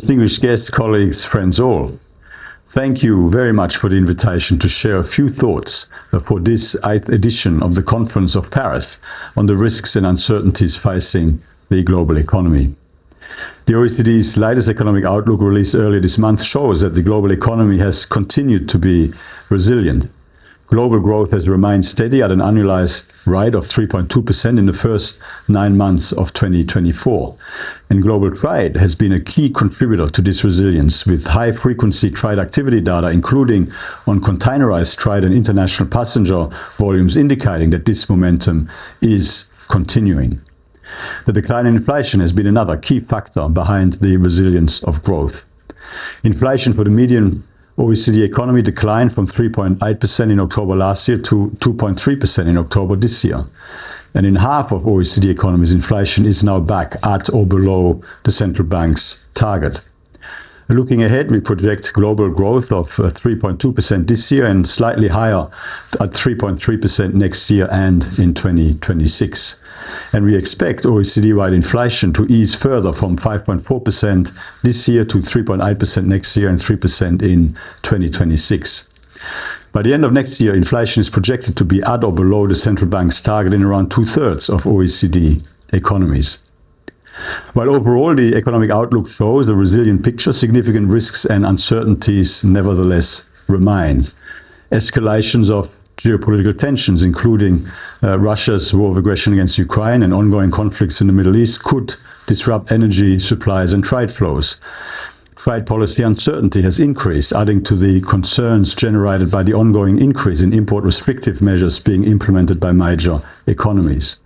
Distinguished guests, colleagues, friends all, thank you very much for the invitation to share a few thoughts for this 8th edition of the Conference of Paris on the risks and uncertainties facing the global economy. The OECD's latest economic outlook released earlier this month shows that the global economy has continued to be resilient. Global growth has remained steady at an annualized rate of 3.2% in the first 9 months of 2024. And global trade has been a key contributor to this resilience, with high-frequency trade activity data, including on containerized trade and international passenger volumes, indicating that this momentum is continuing. The decline in inflation has been another key factor behind the resilience of growth. Inflation for the median OECD economy declined from 3.8% in October last year to 2.3% in October this year. And in half of OECD economies, inflation is now back at or below the central bank's target. Looking ahead, we project global growth of 3.2% this year and slightly higher at 3.3% next year and in 2026. And we expect OECD-wide inflation to ease further from 5.4% this year to 3.8% next year and 3% in 2026. By the end of next year, inflation is projected to be at or below the central bank's target in around 2/3 of OECD economies. While overall the economic outlook shows a resilient picture, significant risks and uncertainties nevertheless remain. Escalations of geopolitical tensions, including Russia's war of aggression against Ukraine and ongoing conflicts in the Middle East, could disrupt energy supplies and trade flows. Trade policy uncertainty has increased, adding to the concerns generated by the ongoing increase in import restrictive measures being implemented by major economies.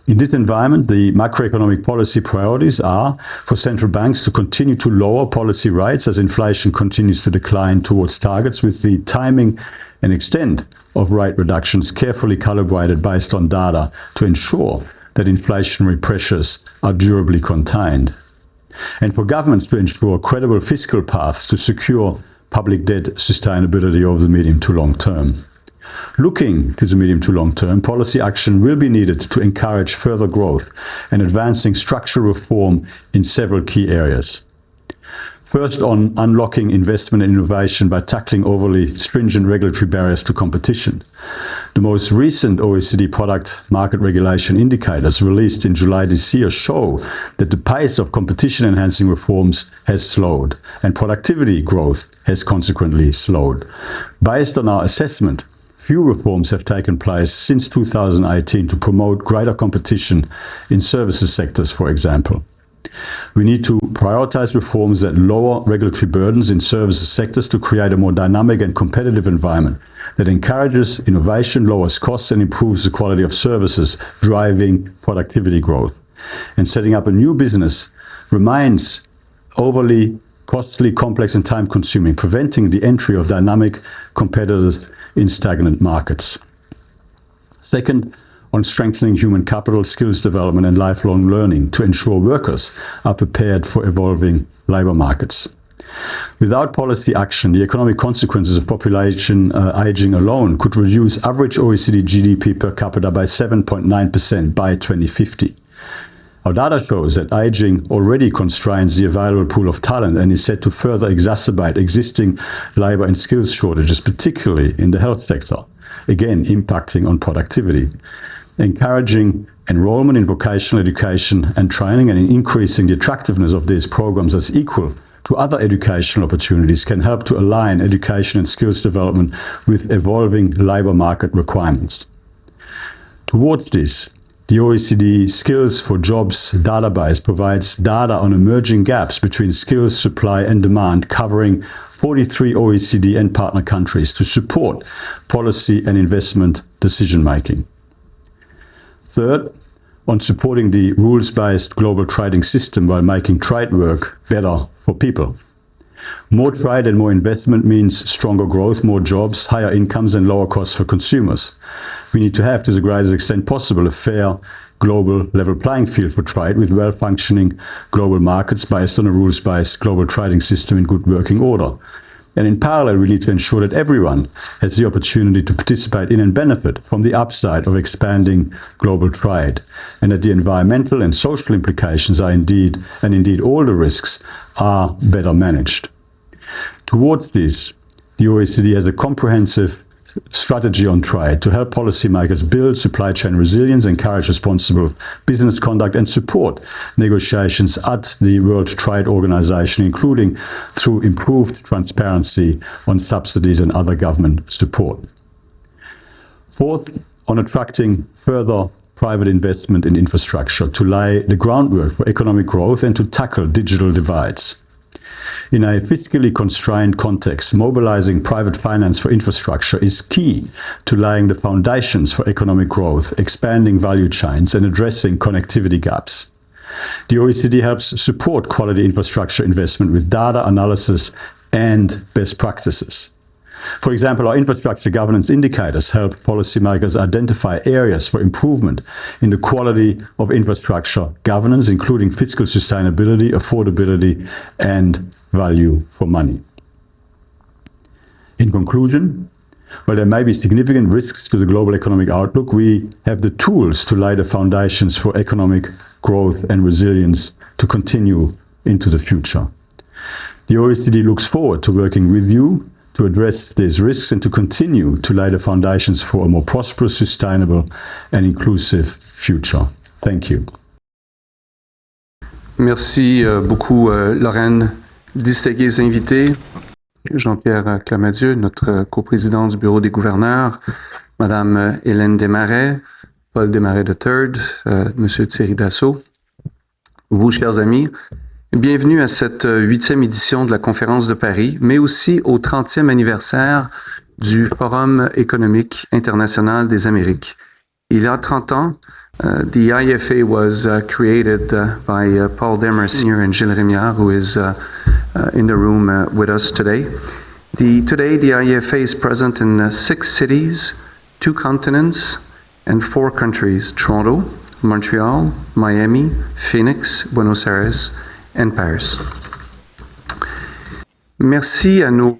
In this environment, the macroeconomic policy priorities are for central banks to continue to lower policy rates as inflation continues to decline towards targets, with the timing and extent of rate reductions carefully calibrated based on data to ensure that inflationary pressures are durably contained. And for governments to ensure credible fiscal paths to secure public debt sustainability over the medium to long term. Looking to the medium to long term, policy action will be needed to encourage further growth and advancing structural reform in several key areas. First, on unlocking investment and innovation by tackling overly stringent regulatory barriers to competition. The most recent OECD product market regulation indicators released in July this year show that the pace of competition-enhancing reforms has slowed and productivity growth has consequently slowed. Based on our assessment, few reforms have taken place since 2018 to promote greater competition in services sectors, for example. We need to prioritize reforms that lower regulatory burdens in services sectors to create a more dynamic and competitive environment that encourages innovation, lowers costs, and improves the quality of services, driving productivity growth. And setting up a new business remains overly costly, complex, and time-consuming, preventing the entry of dynamic competitors in stagnant markets. Second, on strengthening human capital, skills development, and lifelong learning to ensure workers are prepared for evolving labor markets. Without policy action, the economic consequences of population aging alone could reduce average OECD GDP per capita by 7.9% by 2050. Our data shows that aging already constrains the available pool of talent and is set to further exacerbate existing labor and skills shortages, particularly in the health sector, again impacting on productivity. Encouraging enrollment in vocational education and training and increasing the attractiveness of these programs as equal to other educational opportunities can help to align education and skills development with evolving labor market requirements. Towards this, the OECD Skills for Jobs database provides data on emerging gaps between skills supply and demand, covering 43 OECD and partner countries to support policy and investment decision-making. Third, on supporting the rules-based global trading system while making trade work better for people. More trade and more investment means stronger growth, more jobs, higher incomes, and lower costs for consumers. We need to have, to the greatest extent possible, a fair global level playing field for trade with well-functioning global markets based on a rules-based global trading system in good working order. And in parallel, we need to ensure that everyone has the opportunity to participate in and benefit from the upside of expanding global trade, and that the environmental and social implications are indeed all the risks are better managed. Towards this, the OECD has a comprehensive strategy on trade to help policymakers build supply chain resilience, encourage responsible business conduct, and support negotiations at the World Trade Organization, including through improved transparency on subsidies and other government support. Fourth, on attracting further private investment in infrastructure to lay the groundwork for economic growth and to tackle digital divides. In a fiscally constrained context, mobilizing private finance for infrastructure is key to laying the foundations for economic growth, expanding value chains, and addressing connectivity gaps. The OECD helps support quality infrastructure investment with data analysis and best practices. For example, our infrastructure governance indicators help policymakers identify areas for improvement in the quality of infrastructure governance, including fiscal sustainability, affordability, and value for money. In conclusion, while there may be significant risks to the global economic outlook, we have the tools to lay the foundations for economic growth and resilience to continue into the future. The OECD looks forward to working with you to address these risks and to continue to lay the foundations for a more prosperous, sustainable and inclusive future. Thank you. Merci beaucoup, Lorraine. Distingués invités, Jean-Pierre Clamadieu, notre coprésident du Bureau des gouverneurs, Madame Hélène Desmarais, Paul Desmarais III, Monsieur Thierry Dassault, vous, chers amis, bienvenue à cette 8e édition de la Conférence de Paris, mais aussi au 30e anniversaire du Forum économique international des Amériques. Il y a 30 ans, the IEFA was created by Paul Desmarais Sr. and Gilles Rémillard, who is in the room with us today. Today, the IEFA is present in 6 cities, 2 continents, and 4 countries: Toronto, Montreal, Miami, Phoenix, Buenos Aires, and Paris. Merci à nos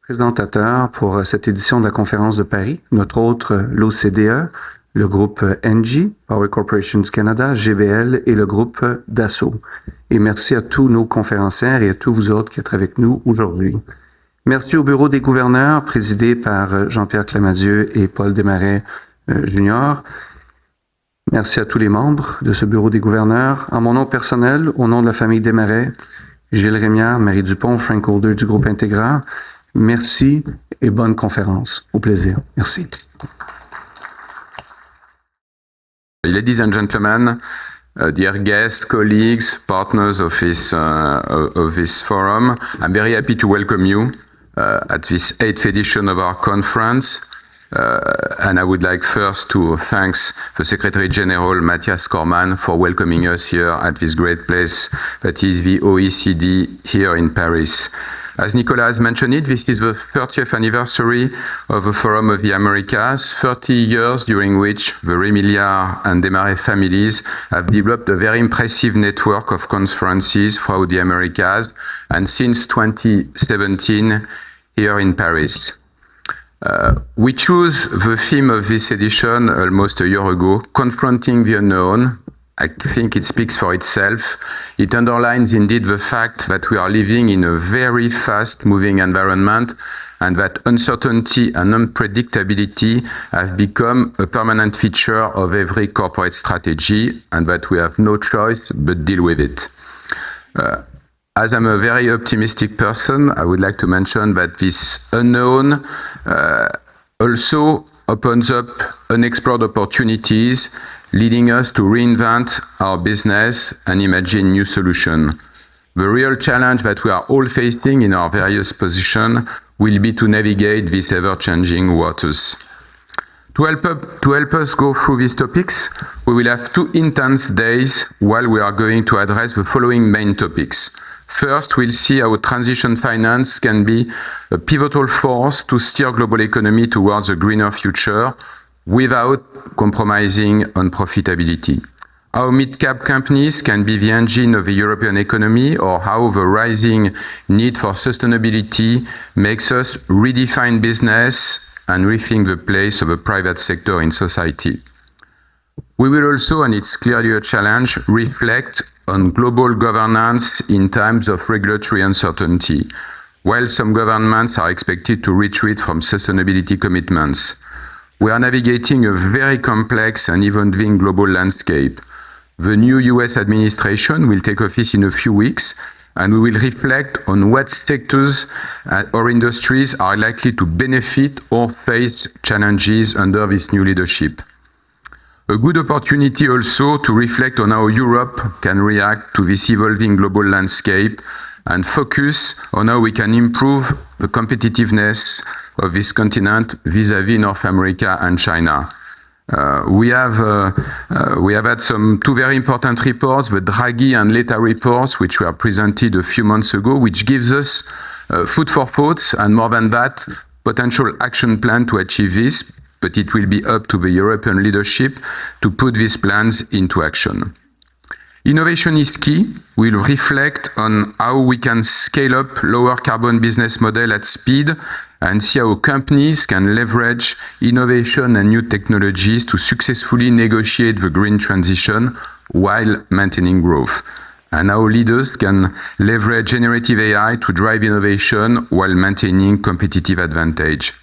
présentateurs pour cette édition de la Conférence de Paris, notre autre l'OCDE, le groupe ENGIE, Power Corporations Canada, GBL et le groupe Dassault. Et merci à tous nos conférencières et à tous vous autres qui êtes avec nous aujourd'hui. Merci au Bureau des gouverneurs, présidé par Jean-Pierre Clamadieu et Paul Desmarais Jr. Merci à tous les membres de ce Bureau des gouverneurs. En mon nom personnel, au nom de la famille Desmarais, Gilles Rémillard, Marie Dupont, Frank Holder du groupe Intégra, merci et bonne conférence. Au plaisir. Merci. Ladies and gentlemen, dear guests, colleagues, partners of this forum, I'm very happy to welcome you at this 8th edition of our conference. And I would like first to thank the Secretary General Mathias Cormann for welcoming us here at this great place that is the OECD here in Paris. As Nicolas has mentioned it, this is the 30th anniversary of the Forum of the Americas, 30 years during which the Rémillard and Desmarais families have developed a very impressive network of conferences throughout the Americas, and since 2017 here in Paris. We chose the theme of this edition almost a year ago, Confronting the Unknown. I think it speaks for itself. It underlines indeed the fact that we are living in a very fast-moving environment and that uncertainty and unpredictability have become a permanent feature of every corporate strategy and that we have no choice but deal with it. As I'm a very optimistic person, I would like to mention that this unknown also opens up unexplored opportunities, leading us to reinvent our business and imagine new solutions. The real challenge that we are all facing in our various positions will be to navigate these ever-changing waters. To help us go through these topics, we will have 2 intense days while we are going to address the following main topics. First, we'll see how transition finance can be a pivotal force to steer global economy towards a greener future without compromising on profitability. how mid-cap companies can be the engine of the European economy, or how the rising need for sustainability makes us redefine business and rethink the place of the private sector in society. We will also, and it's clearly a challenge, reflect on global governance in times of regulatory uncertainty. While some governments are expected to retreat from sustainability commitments, we are navigating a very complex and evolving global landscape. The new US administration will take office in a few weeks, and we will reflect on what sectors or industries are likely to benefit or face challenges under this new leadership. A good opportunity also to reflect on how Europe can react to this evolving global landscape and focus on how we can improve the competitiveness of this continent vis-à-vis North America and China. We have had two very important reports, the Draghi and Letta reports, which were presented a few months ago, which gives us food for thought, and more than that, potential action plan to achieve this, but it will be up to the European leadership to put these plans into action. Innovation is key. We'll reflect on how we can scale up lower carbon business model at speed and see how companies can leverage innovation and new technologies to successfully negotiate the green transition while maintaining growth, and how leaders can leverage generative AI to drive innovation while maintaining competitive advantage.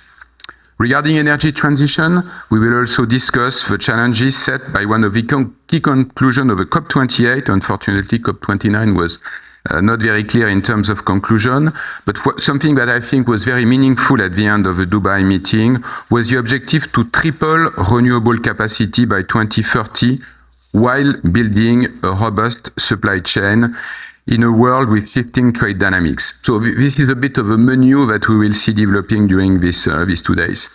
Regarding energy transition, we will also discuss the challenges set by one of the key conclusions of the COP28. Unfortunately, COP29 was not very clear in terms of conclusion, but something that I think was very meaningful at the end of the Dubai meeting was the objective to triple renewable capacity by 2030 while building a robust supply chain in a world with shifting trade dynamics. So this is a bit of a menu that we will see developing during these 2 days.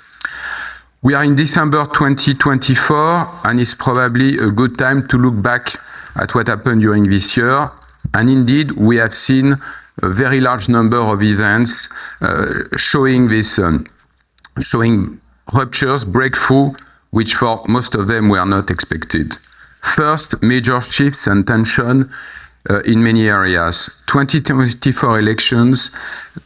We are in December 2024, and it's probably a good time to look back at what happened during this year. And indeed, we have seen a very large number of events showing ruptures, breakthrough, which for most of them were not expected. First, major shifts and tension in many areas. 2024 elections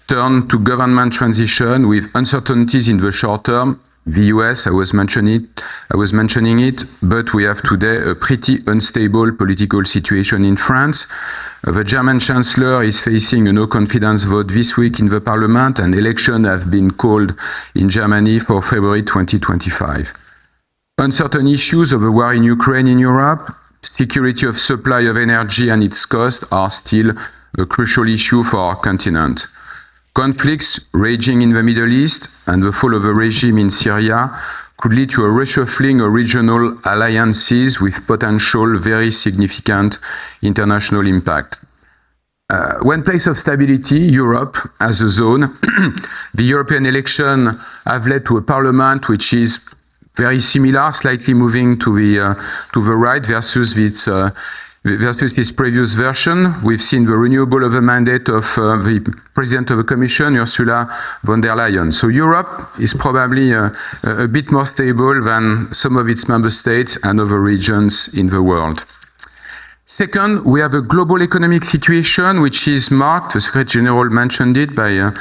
turned to government transition with uncertainties in the short term. The US, I was mentioning it, but we have today a pretty unstable political situation in France. The German Chancellor is facing a no-confidence vote this week in the Parliament, and elections have been called in Germany for February 2025. Uncertain issues of the war in Ukraine in Europe, security of supply of energy and its cost are still a crucial issue for our continent. Conflicts raging in the Middle East and the fall of a regime in Syria could lead to a reshuffling of regional alliances with potential very significant international impact. One place of stability, Europe as a zone. The European elections have led to a parliament which is very similar, slightly moving to the right versus this previous version. We've seen the renewal of the mandate of the President of the Commission, Ursula von der Leyen. So Europe is probably a bit more stable than some of its member states and other regions in the world. Second, we have a global economic situation which is marked, the Secretary General mentioned it, by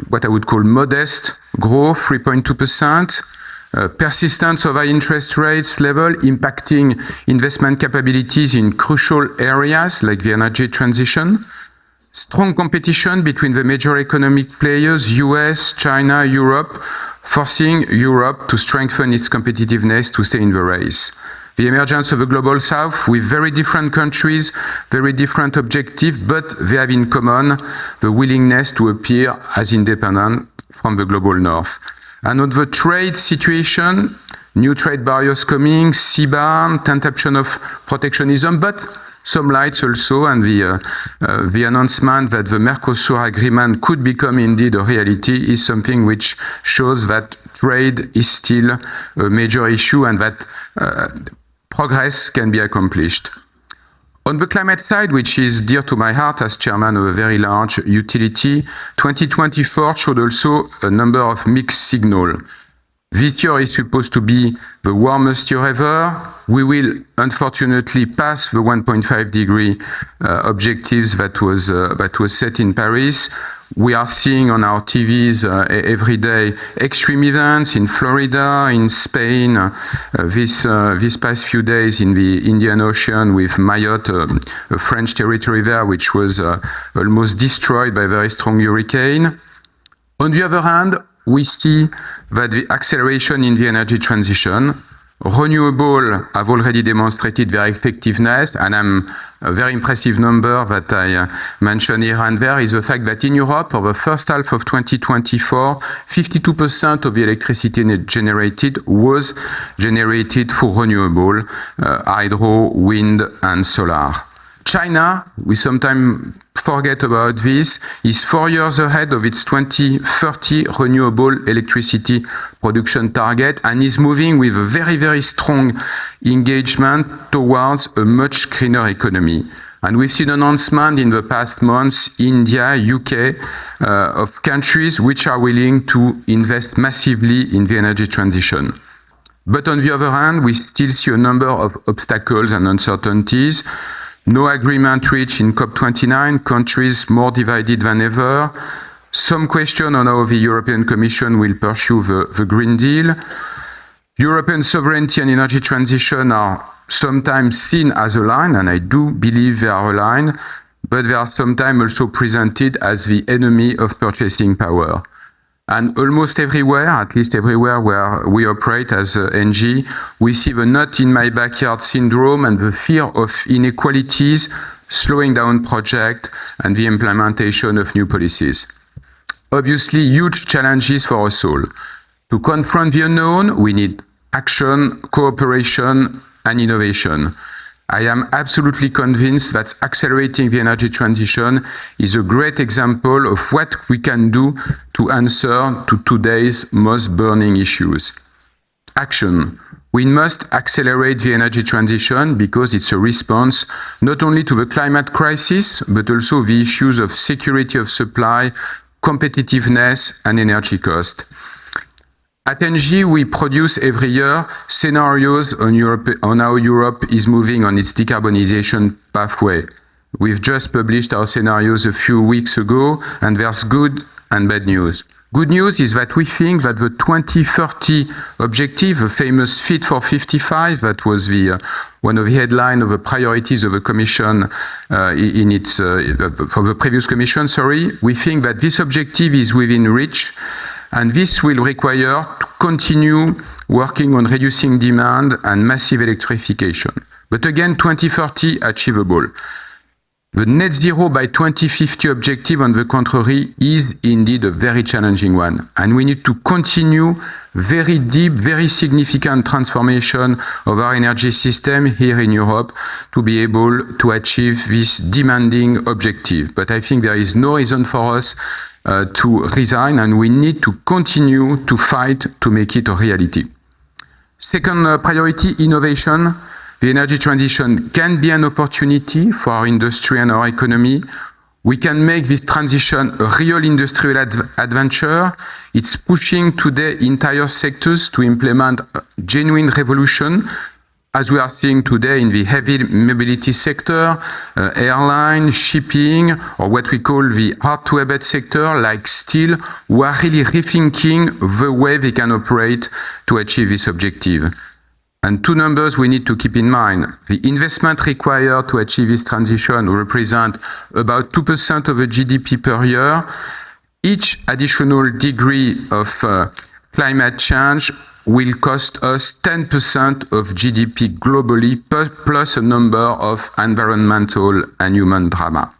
what I would call modest growth, 3.2%. Persistence of high interest rates level impacting investment capabilities in crucial areas like the energy transition. Strong competition between the major economic players, US, China, Europe, forcing Europe to strengthen its competitiveness to stay in the race. The emergence of a global south with very different countries, very different objectives, but they have in common the willingness to appear as independent from the global north. And on the trade situation, new trade barriers coming, CBAM, temptation of protectionism, but some lights also, and the announcement that the Mercosur agreement could become indeed a reality is something which shows that trade is still a major issue and that progress can be accomplished. On the climate side, which is dear to my heart as chairman of a very large utility, 2024 showed also a number of mixed signals. This year is supposed to be the warmest year ever. We will unfortunately pass the 1.5 degree objectives that was set in Paris. We are seeing on our TVs every day extreme events in Florida, in Spain, this past few days in the Indian Ocean with Mayotte, a French territory there, which was almost destroyed by a very strong hurricane. On the other hand, we see that the acceleration in the energy transition, renewable have already demonstrated their effectiveness, and a very impressive number that I mentioned here and there is the fact that in Europe, for the first half of 2024, 52% of the electricity generated was generated through renewable, hydro, wind, and solar. China, we sometimes forget about this, is 4 years ahead of its 2030 renewable electricity production target and is moving with a very, very strong engagement towards a much greener economy. And we've seen announcements in the past months, India, UK, of countries which are willing to invest massively in the energy transition. But on the other hand, we still see a number of obstacles and uncertainties. No agreement reached in COP29, countries more divided than ever. Some question on how the European Commission will pursue the Green Deal. European sovereignty and energy transition are sometimes seen as aligned, and I do believe they are aligned, but they are sometimes also presented as the enemy of purchasing power. And almost everywhere, at least everywhere where we operate as ENGIE, we see the not in my backyard syndrome and the fear of inequalities slowing down projects and the implementation of new policies. Obviously, huge challenges for us all. To confront the unknown, we need action, cooperation, and innovation. I am absolutely convinced that accelerating the energy transition is a great example of what we can do to answer to today's most burning issues. Action. We must accelerate the energy transition because it's a response not only to the climate crisis, but also the issues of security of supply, competitiveness, and energy cost. At ENGIE, we produce every year scenarios on how Europe is moving on its decarbonization pathway. We've just published our scenarios a few weeks ago, and there's good and bad news. Good news is that we think that the 2030 objective, the famous Fit for 55, that was one of the headlines of the priorities of the Commission for the previous Commission, we think that this objective is within reach. And this will require to continue working on reducing demand and massive electrification. But again, 2030 achievable. The net zero by 2050 objective, on the contrary, is indeed a very challenging one. And we need to continue very deep, very significant transformation of our energy system here in Europe to be able to achieve this demanding objective. But I think there is no reason for us to resign, and we need to continue to fight to make it a reality. Second priority, innovation. The energy transition can be an opportunity for our industry and our economy. We can make this transition a real industrial adventure. It's pushing today entire sectors to implement a genuine revolution, as we are seeing today in the heavy mobility sector, airline, shipping, or what we call the hard-to-abate sector, like steel, who are really rethinking the way they can operate to achieve this objective. And two numbers we need to keep in mind. The investment required to achieve this transition represent about 2% of the GDP per year. Each additional degree of climate change will cost us 10% of GDP globally, plus a number of environmental and human drama.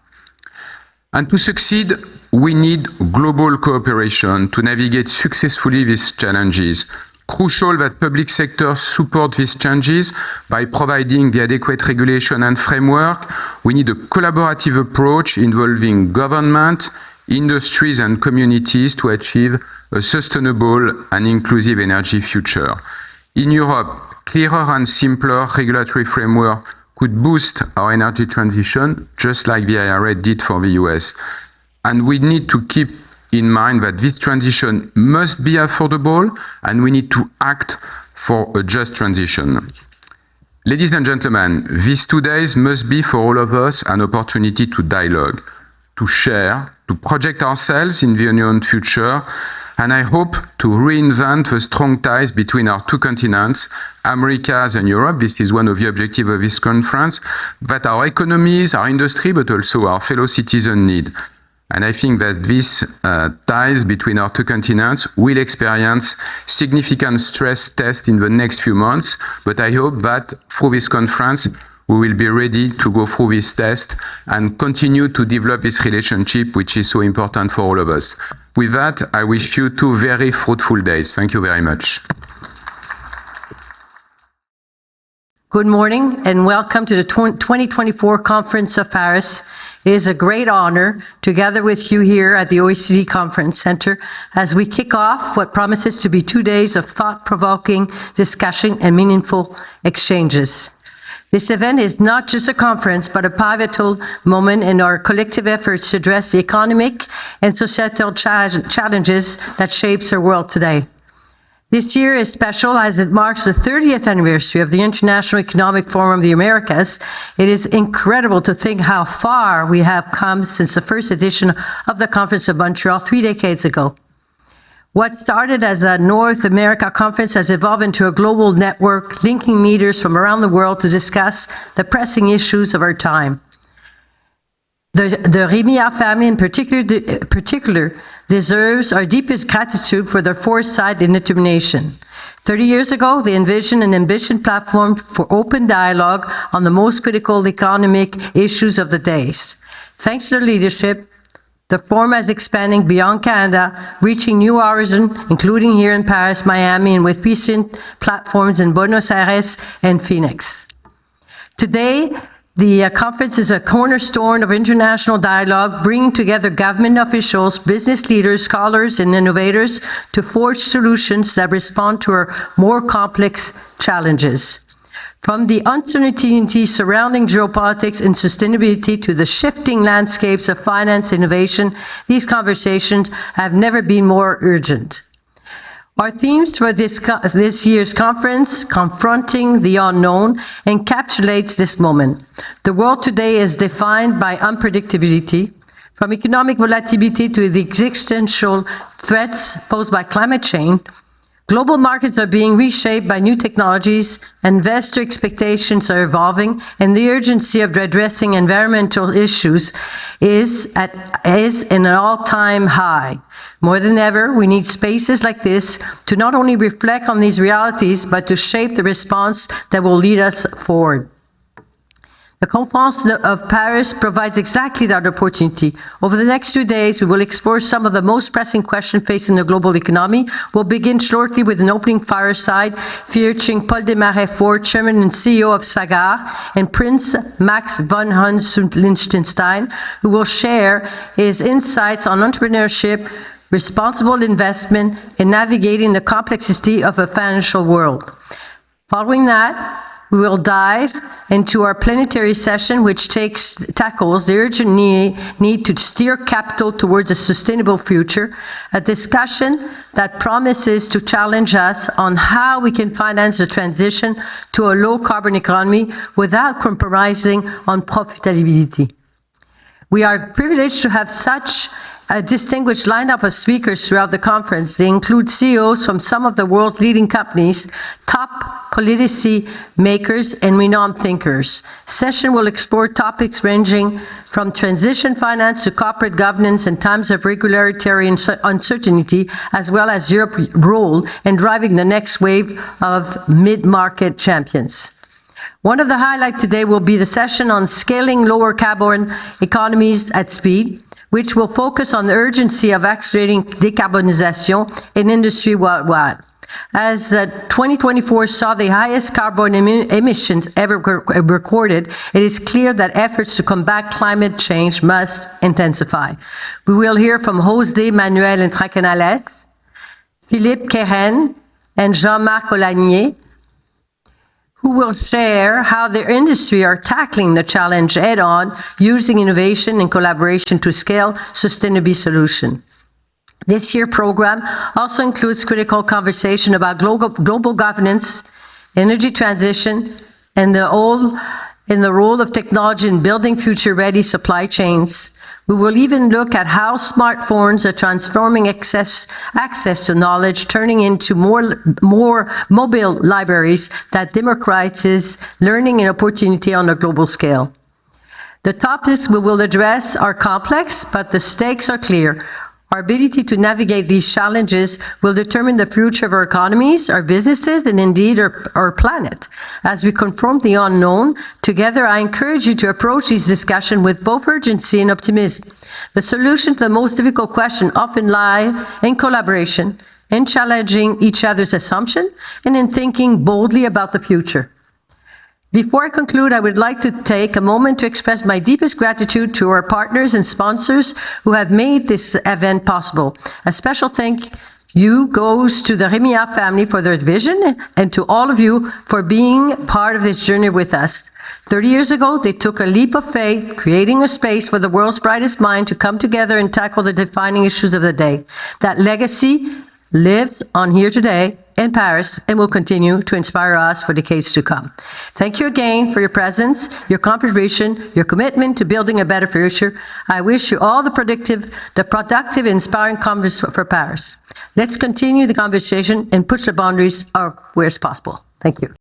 And to succeed, we need global cooperation to navigate successfully these challenges. Crucial that public sector support these changes by providing the adequate regulation and framework. We need a collaborative approach involving government, industries and communities to achieve a sustainable and inclusive energy future. In Europe, clearer and simpler regulatory framework could boost our energy transition, just like the IRA did for the US. And we need to keep in mind that this transition must be affordable and we need to act for a just transition. Ladies and gentlemen, these 2 days must be for all of us an opportunity to dialogue, to share, to project ourselves in the unknown future, and I hope to reinvent the strong ties between our two continents, Americas and Europe. This is one of the objectives of this conference, that our economies, our industry, but also our fellow citizens need. And I think that these ties between our two continents will experience significant stress tests in the next few months, but I hope that through this conference, we will be ready to go through this test and continue to develop this relationship, which is so important for all of us. With that, I wish you 2 very fruitful days. Thank you very much. Good morning and welcome to the 2024 Conference of Paris. It is a great honor to gather with you here at the OECD Conference Center as we kick off what promises to be 2 days of thought-provoking discussion and meaningful exchanges. This event is not just a conference, but a pivotal moment in our collective efforts to address the economic and societal challenges that shapes our world today. This year is special as it marks the 30th anniversary of the International Economic Forum of the Americas. It is incredible to think how far we have come since the first edition of the Conference of Montreal 3 decades ago. What started as a North America conference has evolved into a global network linking leaders from around the world to discuss the pressing issues of our time. The Rémillard family in particular deserves our deepest gratitude for their foresight and determination. 30 years ago, they envisioned an ambition platform for open dialogue on the most critical economic issues of the days. Thanks to their leadership, the forum is expanding beyond Canada, reaching new horizons, including here in Paris, Miami, and with recent platforms in Buenos Aires and Phoenix. Today, the conference is a cornerstone of international dialogue, bringing together government officials, business leaders, scholars, and innovators to forge solutions that respond to our more complex challenges. From the uncertainty surrounding geopolitics and sustainability to the shifting landscapes of finance innovation, these conversations have never been more urgent. Our themes for this year's conference, Confronting the Unknown, encapsulates this moment. The world today is defined by unpredictability, from economic volatility to the existential threats posed by climate change. Global markets are being reshaped by new technologies, investor expectations are evolving, and the urgency of addressing environmental issues is in an all-time high. More than ever, we need spaces like this to not only reflect on these realities, but to shape the response that will lead us forward. The Conference of Paris provides exactly that opportunity. Over the next 2 days, we will explore some of the most pressing questions facing the global economy. We'll begin shortly with an opening fireside featuring Paul Desmarais-Fort, Chairman and CEO of Sagar, and Prince Max von Liechtenstein, who will share his insights on entrepreneurship, responsible investment, and navigating the complexity of a financial world. Following that, we will dive into our plenary session, which tackles the urgent need to steer capital towards a sustainable future, a discussion that promises to challenge us on how we can finance the transition to a low-carbon economy without compromising on profitability. We are privileged to have such a distinguished lineup of speakers throughout the conference. They include CEOs from some of the world's leading companies, top policy makers, and renowned thinkers. Session will explore topics ranging from transition finance to corporate governance in times of regulatory uncertainty, as well as Europe's role in driving the next wave of mid-market champions. One of the highlights today will be the session on scaling lower carbon economies at speed, which will focus on the urgency of accelerating decarbonization in industry worldwide. As 2024 saw the highest carbon emissions ever recorded, it is clear that efforts to combat climate change must intensify. We will hear from José Manuel Entracanales, Philippe Keren, and Jean-Marc Olagnier, who will share how their industry are tackling the challenge head-on, using innovation and collaboration to scale sustainable solutions. This year's program also includes critical conversation about global governance, energy transition, and the role of technology in building future-ready supply chains. We will even look at how smartphones are transforming access to knowledge, turning into more mobile libraries that democratizes learning and opportunity on a global scale. The topics we will address are complex, but the stakes are clear. Our ability to navigate these challenges will determine the future of our economies, our businesses, and indeed our planet. As we confront the unknown, together I encourage you to approach this discussion with both urgency and optimism. The solution to the most difficult question often lie in collaboration, in challenging each other's assumptions, and in thinking boldly about the future. Before I conclude, I would like to take a moment to express my deepest gratitude to our partners and sponsors who have made this event possible. A special thank you goes to the Rémillard family for their vision and to all of you for being part of this journey with us. 30 years ago, they took a leap of faith, creating a space for the world's brightest mind to come together and tackle the defining issues of the day. That legacy lives on here today in Paris and will continue to inspire us for decades to come. Thank you again for your presence, your contribution, your commitment to building a better future. I wish you all the productive, inspiring conference for Paris. Let's continue the conversation and push the boundaries of where it's possible. Thank you.